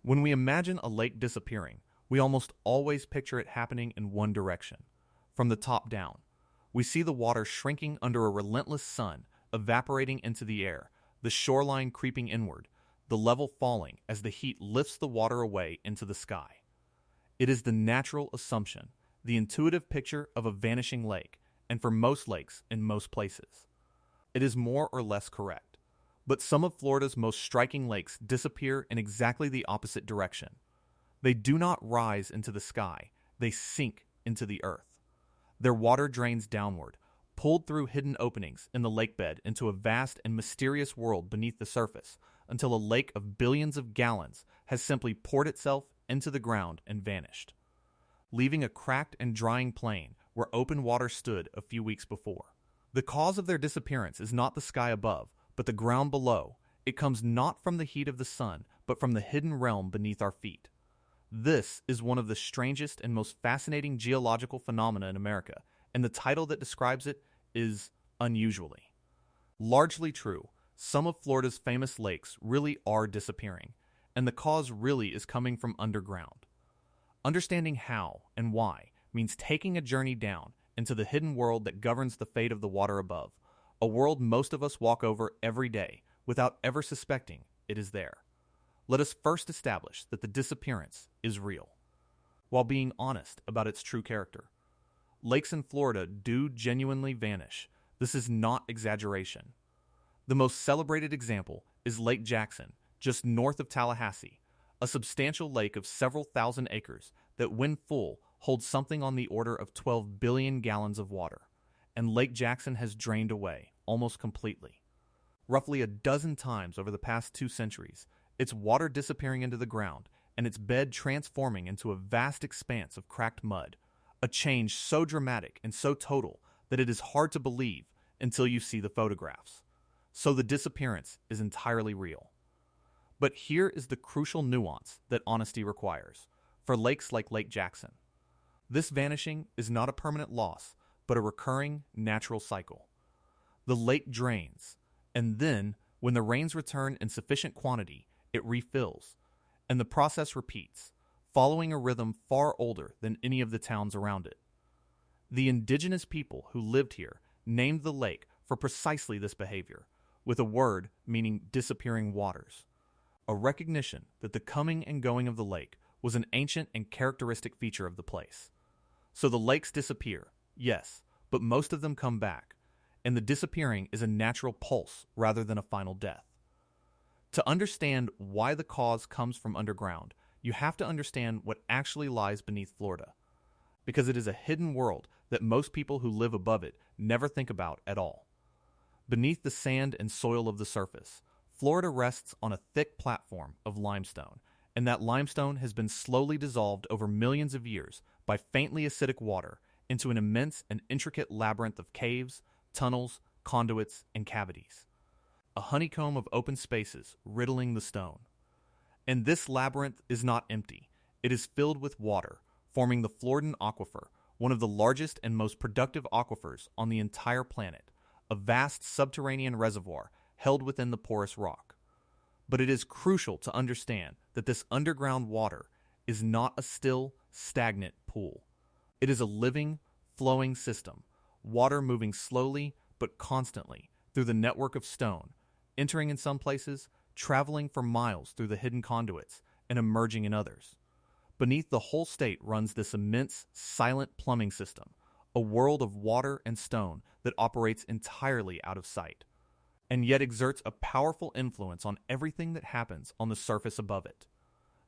When we imagine a lake disappearing, we almost always picture it happening in one direction, from the top down. We see the water shrinking under a relentless sun, evaporating into the air, the shoreline creeping inward, the level falling as the heat lifts the water away into the sky. It is the natural assumption, the intuitive picture of a vanishing lake, and for most lakes in most places. It is more or less correct. But some of Florida's most striking lakes disappear in exactly the opposite direction. They do not rise into the sky, they sink into the earth. Their water drains downward, pulled through hidden openings in the lakebed into a vast and mysterious world beneath the surface, until a lake of billions of gallons has simply poured itself into the ground and vanished, leaving a cracked and drying plain where open water stood a few weeks before. The cause of their disappearance is not the sky above, but the ground below. It comes not from the heat of the sun, but from the hidden realm beneath our feet. This is one of the strangest and most fascinating geological phenomena in America, and the title that describes it is Unusually. Largely true, some of Florida's famous lakes really are disappearing, and the cause really is coming from underground. Understanding how and why means taking a journey down into the hidden world that governs the fate of the water above, a world most of us walk over every day without ever suspecting it is there. Let us first establish that the disappearance is real, while being honest about its true character. Lakes in Florida do genuinely vanish. This is not exaggeration. The most celebrated example is Lake Jackson, just north of Tallahassee, a substantial lake of several thousand acres that, when full, holds something on the order of 12 billion gallons of water, and Lake Jackson has drained away almost completely. Roughly a dozen times over the past 2 centuries, its water disappearing into the ground and its bed transforming into a vast expanse of cracked mud, a change so dramatic and so total that it is hard to believe until you see the photographs. So the disappearance is entirely real. But here is the crucial nuance that honesty requires for lakes like Lake Jackson. This vanishing is not a permanent loss, but a recurring natural cycle. The lake drains, and then, when the rains return in sufficient quantity, it refills, and the process repeats, following a rhythm far older than any of the towns around it. The indigenous people who lived here named the lake for precisely this behavior, with a word meaning disappearing waters, a recognition that the coming and going of the lake was an ancient and characteristic feature of the place. So the lakes disappear, yes, but most of them come back, and the disappearing is a natural pulse rather than a final death. To understand why the cause comes from underground, you have to understand what actually lies beneath Florida, because it is a hidden world that most people who live above it never think about at all. Beneath the sand and soil of the surface, Florida rests on a thick platform of limestone, and that limestone has been slowly dissolved over millions of years by faintly acidic water into an immense and intricate labyrinth of caves, tunnels, conduits, and cavities. A honeycomb of open spaces riddling the stone. And this labyrinth is not empty. It is filled with water, forming the Floridan Aquifer, one of the largest and most productive aquifers on the entire planet, a vast subterranean reservoir held within the porous rock. But it is crucial to understand that this underground water is not a still, stagnant pool. It is a living, flowing system, water moving slowly but constantly through the network of stone, entering in some places, traveling for miles through the hidden conduits, and emerging in others. Beneath the whole state runs this immense, silent plumbing system, a world of water and stone that operates entirely out of sight, and yet exerts a powerful influence on everything that happens on the surface above it.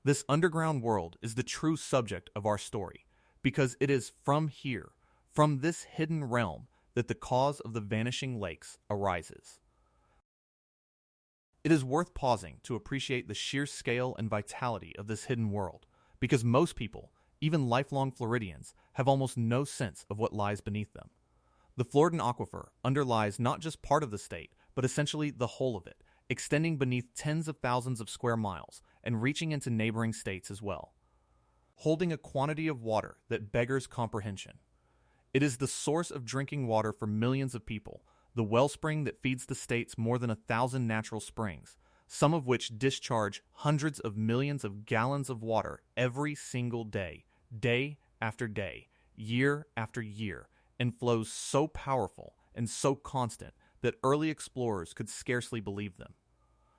This underground world is the true subject of our story, because it is from here, from this hidden realm, that the cause of the vanishing lakes arises. It is worth pausing to appreciate the sheer scale and vitality of this hidden world, because most people, even lifelong Floridians, have almost no sense of what lies beneath them. The Floridan Aquifer underlies not just part of the state, but essentially the whole of it, extending beneath tens of thousands of square miles and reaching into neighboring states as well, holding a quantity of water that beggars comprehension. It is the source of drinking water for millions of people, the wellspring that feeds the state's more than 1,000 natural springs, some of which discharge hundreds of millions of gallons of water every single day, day after day, year after year, and flows so powerful and so constant that early explorers could scarcely believe them.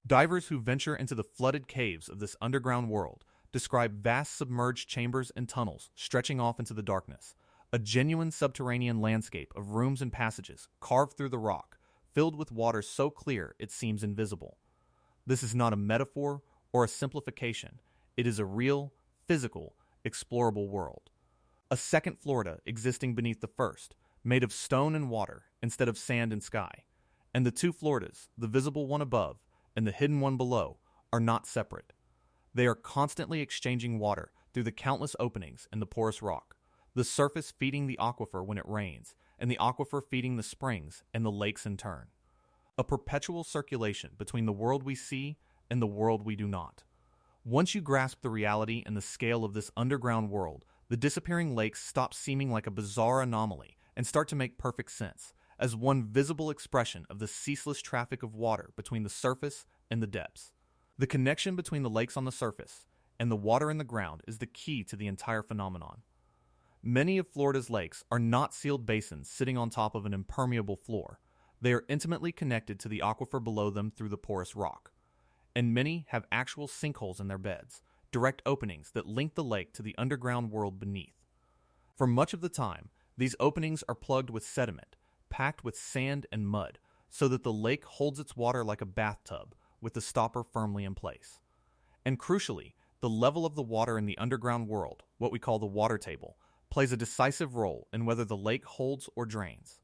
Divers who venture into the flooded caves of this underground world describe vast submerged chambers and tunnels stretching off into the darkness, a genuine subterranean landscape of rooms and passages carved through the rock, filled with water so clear it seems invisible. This is not a metaphor or a simplification. It is a real, physical, explorable world. A second Florida existing beneath the first, made of stone and water instead of sand and sky. And the two Floridas, the visible one above and the hidden one below, are not separate. They are constantly exchanging water through the countless openings in the porous rock, the surface feeding the aquifer when it rains, and the aquifer feeding the springs and the lakes in turn. A perpetual circulation between the world we see and the world we do not. Once you grasp the reality and the scale of this underground world, the disappearing lakes stop seeming like a bizarre anomaly and start to make perfect sense, as one visible expression of the ceaseless traffic of water between the surface and the depths. The connection between the lakes on the surface and the water in the ground is the key to the entire phenomenon. Many of Florida's lakes are not sealed basins sitting on top of an impermeable floor. They are intimately connected to the aquifer below them through the porous rock. And many have actual sinkholes in their beds, direct openings that link the lake to the underground world beneath. For much of the time, these openings are plugged with sediment, packed with sand and mud, so that the lake holds its water like a bathtub, with the stopper firmly in place. And crucially, the level of the water in the underground world, what we call the water table, plays a decisive role in whether the lake holds or drains.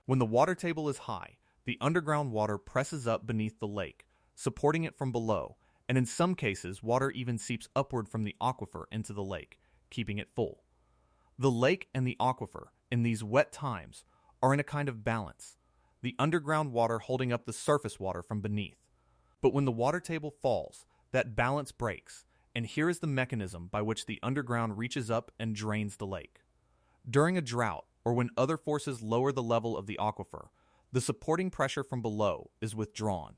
When the water table is high, the underground water presses up beneath the lake, supporting it from below, and in some cases, water even seeps upward from the aquifer into the lake, keeping it full. The lake and the aquifer, in these wet times, are in a kind of balance, the underground water holding up the surface water from beneath. But when the water table falls, that balance breaks, and here is the mechanism by which the underground reaches up and drains the lake. During a drought, or when other forces lower the level of the aquifer, the supporting pressure from below is withdrawn.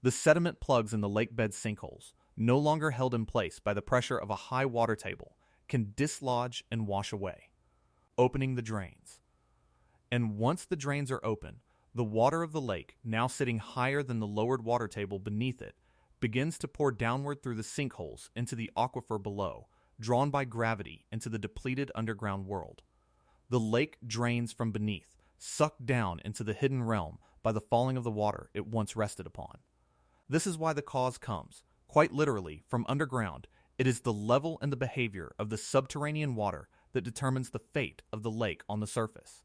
The sediment plugs in the lakebed sinkholes, no longer held in place by the pressure of a high water table, can dislodge and wash away, opening the drains. And once the drains are open, the water of the lake, now sitting higher than the lowered water table beneath it, begins to pour downward through the sinkholes into the aquifer below, drawn by gravity into the depleted underground world. The lake drains from beneath, sucked down into the hidden realm by the falling of the water it once rested upon. This is why the cause comes, quite literally, from underground. It is the level and the behavior of the subterranean water that determines the fate of the lake on the surface.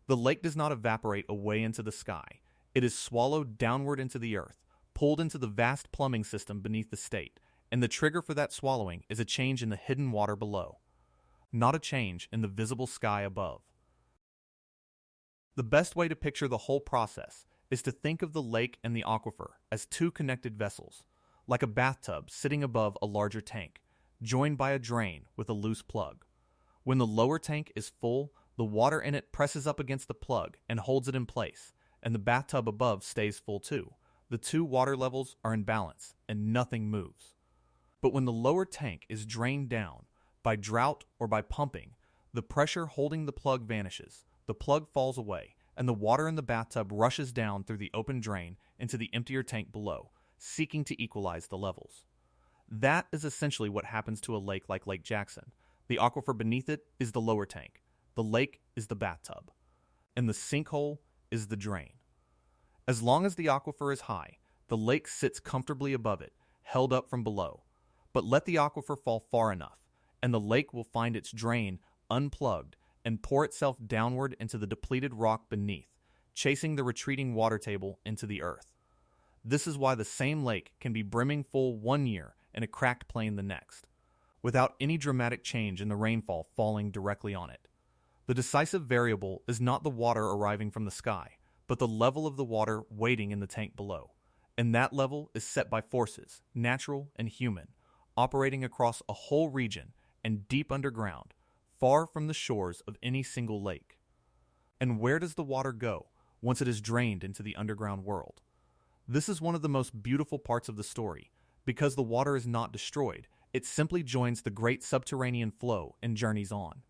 The lake does not evaporate away into the sky. It is swallowed downward into the earth, pulled into the vast plumbing system beneath the state, and the trigger for that swallowing is a change in the hidden water below, not a change in the visible sky above. The best way to picture the whole process is to think of the lake and the aquifer as two connected vessels, like a bathtub sitting above a larger tank, joined by a drain with a loose plug. When the lower tank is full, the water in it presses up against the plug and holds it in place, and the bathtub above stays full too. The two water levels are in balance, and nothing moves. But when the lower tank is drained down, by drought or by pumping, the pressure holding the plug vanishes, the plug falls away, and the water in the bathtub rushes down through the open drain into the emptier tank below, seeking to equalize the levels. That is essentially what happens to a lake like Lake Jackson. The aquifer beneath it is the lower tank, the lake is the bathtub, and the sinkhole is the drain. As long as the aquifer is high, the lake sits comfortably above it, held up from below. But let the aquifer fall far enough, and the lake will find its drain unplugged and pour itself downward into the depleted rock beneath, chasing the retreating water table into the earth. This is why the same lake can be brimming full one year and a cracked plain the next, without any dramatic change in the rainfall falling directly on it. The decisive variable is not the water arriving from the sky, but the level of the water waiting in the tank below, and that level is set by forces, natural and human, operating across a whole region and deep underground, far from the shores of any single lake. And where does the water go once it is drained into the underground world? This is one of the most beautiful parts of the story. Because the water is not destroyed, it simply joins the great subterranean flow and journeys on.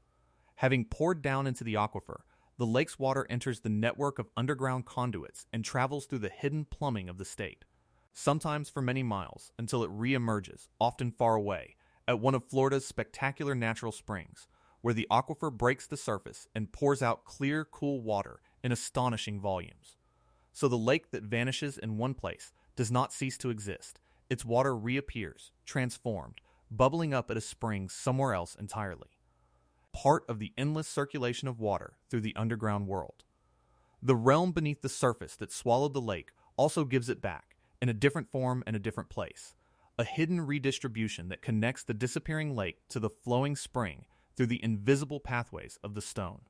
Having poured down into the aquifer, the lake's water enters the network of underground conduits and travels through the hidden plumbing of the state, sometimes for many miles until it re-emerges, often far away, at one of Florida's spectacular natural springs, where the aquifer breaks the surface and pours out clear, cool water in astonishing volumes. So the lake that vanishes in one place does not cease to exist. Its water reappears, transformed, bubbling up at a spring somewhere else entirely. Part of the endless circulation of water through the underground world. The realm beneath the surface that swallowed the lake also gives it back, in a different form and a different place. A hidden redistribution that connects the disappearing lake to the flowing spring through the invisible pathways of the stone.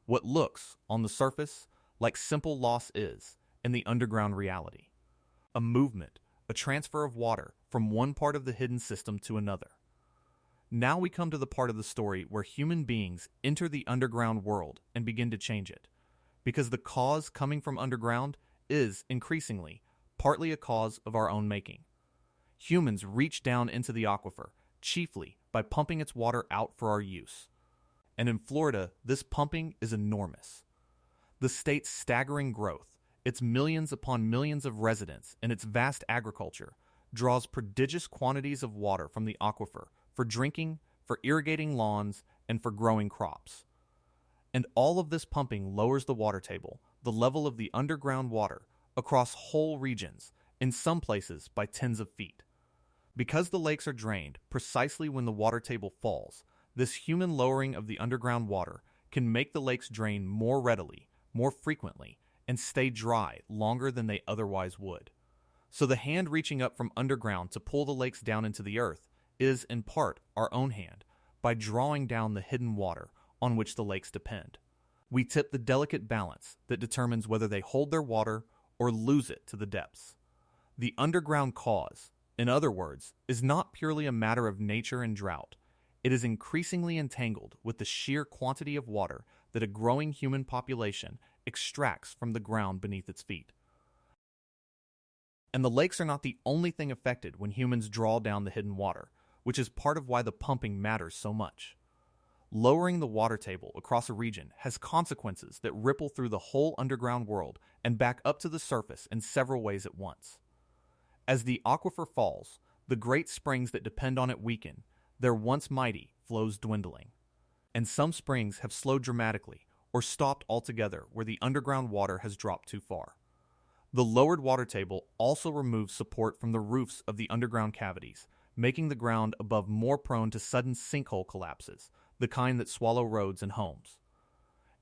What looks, on the surface, like simple loss is, in the underground reality. A movement, a transfer of water from one part of the hidden system to another. Now we come to the part of the story where human beings enter the underground world and begin to change it, because the cause coming from underground is, increasingly, partly a cause of our own making. Humans reach down into the aquifer, chiefly by pumping its water out for our use. And in Florida, this pumping is enormous. The state's staggering growth, its millions upon millions of residents, and its vast agriculture draws prodigious quantities of water from the aquifer for drinking, for irrigating lawns, and for growing crops. And all of this pumping lowers the water table, the level of the underground water, across whole regions, in some places by tens of feet. Because the lakes are drained precisely when the water table falls, this human lowering of the underground water can make the lakes drain more readily, more frequently, and stay dry longer than they otherwise would. So the hand reaching up from underground to pull the lakes down into the earth is, in part, our own hand, by drawing down the hidden water on which the lakes depend. We tip the delicate balance that determines whether they hold their water or lose it to the depths. The underground cause, in other words, is not purely a matter of nature and drought. It is increasingly entangled with the sheer quantity of water that a growing human population extracts from the ground beneath its feet. And the lakes are not the only thing affected when humans draw down the hidden water, which is part of why the pumping matters so much. Lowering the water table across a region has consequences that ripple through the whole underground world and back up to the surface in several ways at once. As the aquifer falls, the great springs that depend on it weaken, their once mighty flows dwindling. And some springs have slowed dramatically or stopped altogether where the underground water has dropped too far. The lowered water table also removes support from the roofs of the underground cavities, making the ground above more prone to sudden sinkhole collapses, the kind that swallow roads and homes.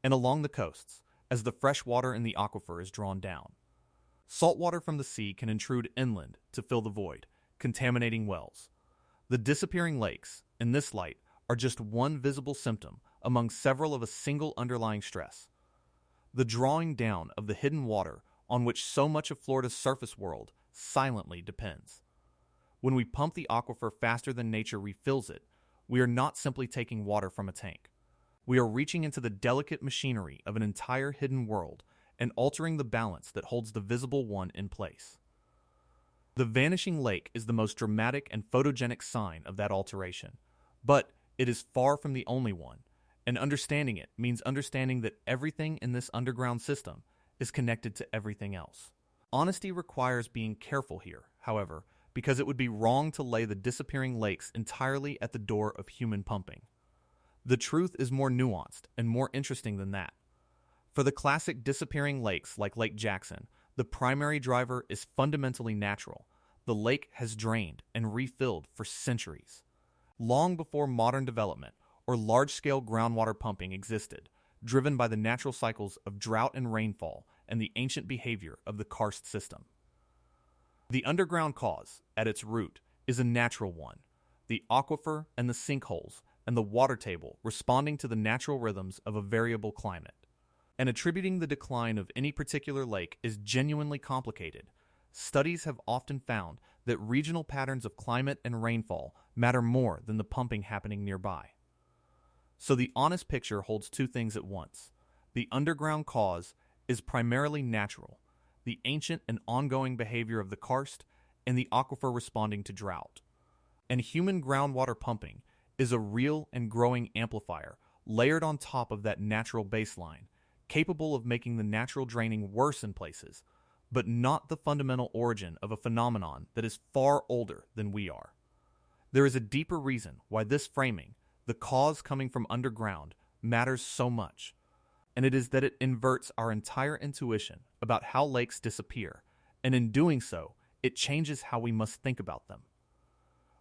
And along the coasts, as the fresh water in the aquifer is drawn down. Saltwater from the sea can intrude inland to fill the void, contaminating wells. The disappearing lakes, in this light, are just one visible symptom among several of a single underlying stress. The drawing down of the hidden water on which so much of Florida's surface world silently depends. When we pump the aquifer faster than nature refills it, we are not simply taking water from a tank. We are reaching into the delicate machinery of an entire hidden world and altering the balance that holds the visible one in place. The vanishing lake is the most dramatic and photogenic sign of that alteration, but it is far from the only one, and understanding it means understanding that everything in this underground system is connected to everything else. Honesty requires being careful here, however, because it would be wrong to lay the disappearing lakes entirely at the door of human pumping. The truth is more nuanced and more interesting than that. For the classic disappearing lakes like Lake Jackson, the primary driver is fundamentally natural. The lake has drained and refilled for centuries. Long before modern development or large-scale groundwater pumping existed, driven by the natural cycles of drought and rainfall and the ancient behavior of the karst system. The underground cause, at its root, is a natural one, the aquifer and the sinkholes and the water table responding to the natural rhythms of a variable climate. And attributing the decline of any particular lake is genuinely complicated. Studies have often found that regional patterns of climate and rainfall matter more than the pumping happening nearby. So the honest picture holds two things at once. The underground cause is primarily natural. the ancient and ongoing behavior of the karst, and the aquifer responding to drought. And human groundwater pumping is a real and growing amplifier layered on top of that natural baseline, capable of making the natural draining worse in places, but not the fundamental origin of a phenomenon that is far older than we are. There is a deeper reason why this framing, the cause coming from underground, matters so much, and it is that it inverts our entire intuition about how lakes disappear, and in doing so, it changes how we must think about them.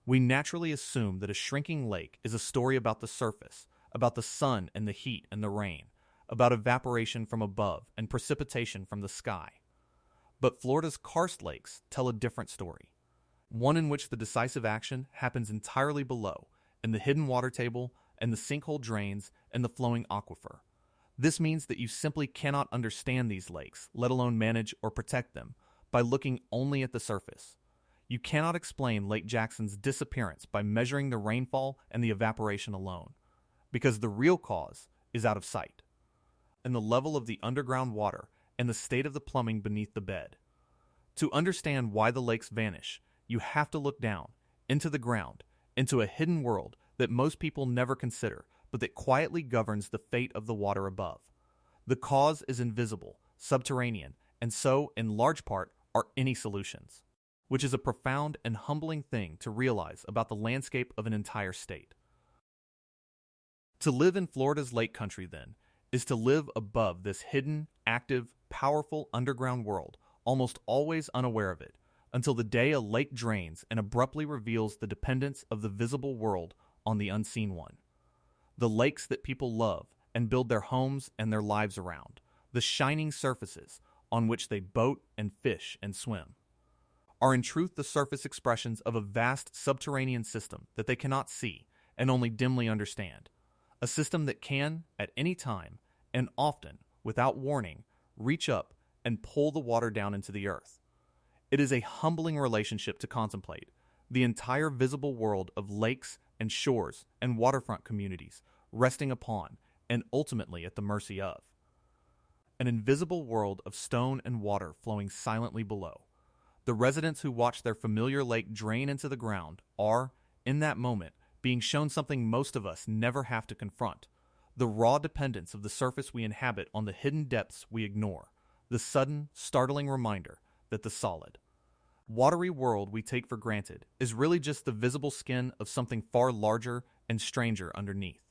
We naturally assume that a shrinking lake is a story about the surface, about the sun and the heat and the rain, about evaporation from above and precipitation from the sky. But Florida's karst lakes tell a different story, one in which the decisive action happens entirely below, in the hidden water table and the sinkhole drains and the flowing aquifer. This means that you simply cannot understand these lakes, let alone manage or protect them, by looking only at the surface. You cannot explain Lake Jackson's disappearance by measuring the rainfall and the evaporation alone, because the real cause is out of sight, and the level of the underground water and the state of the plumbing beneath the bed. To understand why the lakes vanish, you have to look down, into the ground, into a hidden world that most people never consider, but that quietly governs the fate of the water above. The cause is invisible, subterranean, and so, in large part, are any solutions, which is a profound and humbling thing to realize about the landscape of an entire state. To live in Florida's lake country, then, is to live above this hidden, active, powerful underground world, almost always unaware of it, until the day a lake drains and abruptly reveals the dependence of the visible world on the unseen one. The lakes that people love and build their homes and their lives around, the shining surfaces on which they boat and fish and swim, are in truth the surface expressions of a vast subterranean system that they cannot see and only dimly understand, a system that can, at any time, and often, without warning, reach up and pull the water down into the earth. It is a humbling relationship to contemplate, the entire visible world of lakes and shores and waterfront communities resting upon and ultimately at the mercy of an invisible world of stone and water flowing silently below. The residents who watch their familiar lake drain into the ground are, in that moment, being shown something most of us never have to confront: the raw dependence of the surface we inhabit on the hidden depths we ignore, the sudden, startling reminder that the solid, watery world we take for granted is really just the visible skin of something far larger and stranger underneath.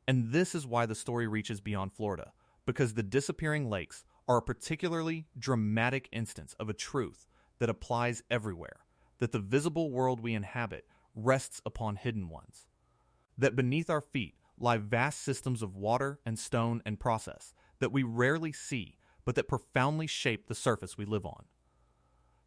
And this is why the story reaches beyond Florida, because the disappearing lakes are a particularly dramatic instance of a truth that applies everywhere, that the visible world we inhabit rests upon hidden ones, that beneath our feet lie vast systems of water and stone and process that we rarely see, but that profoundly shape the surface we live on.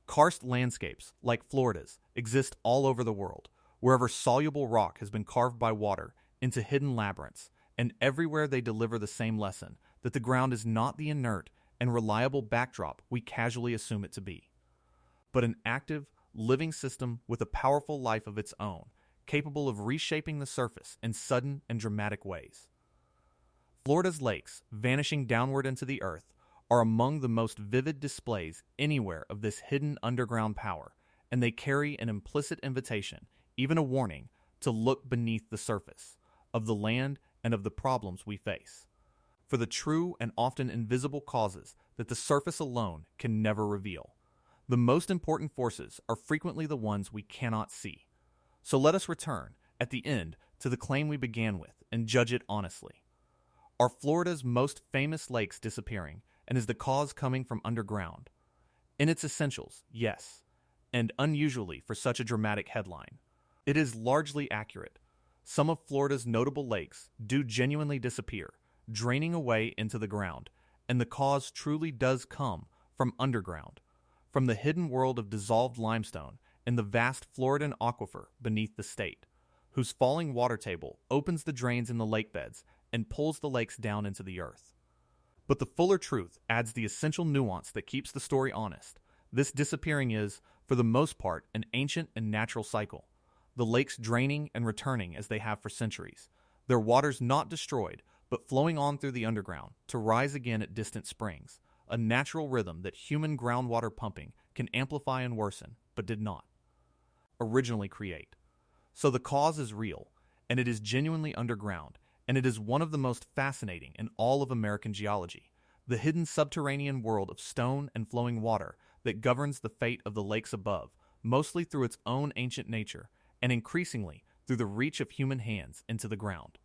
Karst landscapes, like Florida's, exist all over the world, wherever soluble rock has been carved by water into hidden labyrinths, and everywhere they deliver the same lesson, that the ground is not the inert and reliable backdrop we casually assume it to be, but an active, living system with a powerful life of its own, capable of reshaping the surface in sudden and dramatic ways. Florida's lakes, vanishing downward into the earth, are among the most vivid displays anywhere of this hidden underground power, and they carry an implicit invitation, even a warning, to look beneath the surface of the land and of the problems we face, for the true and often invisible causes that the surface alone can never reveal. The most important forces are frequently the ones we cannot see. So let us return, at the end, to the claim we began with and judge it honestly. Are Florida's most famous lakes disappearing, and is the cause coming from underground? In its essentials, yes, and unusually for such a dramatic headline. It is largely accurate. Some of Florida's notable lakes do genuinely disappear, draining away into the ground, and the cause truly does come from underground, from the hidden world of dissolved limestone and the vast Floridan Aquifer beneath the state, whose falling water table opens the drains in the lake beds and pulls the lakes down into the earth. But the fuller truth adds the essential nuance that keeps the story honest. This disappearing is, for the most part, an ancient and natural cycle, the lakes draining and returning as they have for centuries, their waters not destroyed, but flowing on through the underground to rise again at distant springs, a natural rhythm that human groundwater pumping can amplify and worsen, but did not originally create. So the cause is real, and it is genuinely underground, and it is one of the most fascinating in all of American geology, the hidden subterranean world of stone and flowing water that governs the fate of the lakes above, mostly through its own ancient nature, and increasingly through the reach of human hands into the ground.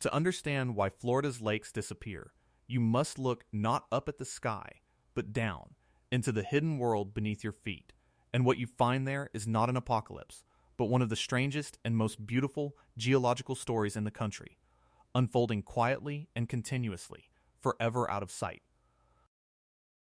To understand why Florida's lakes disappear, you must look not up at the sky, but down, into the hidden world beneath your feet, and what you find there is not an apocalypse, but one of the strangest and most beautiful geological stories in the country, unfolding quietly and continuously, forever out of sight.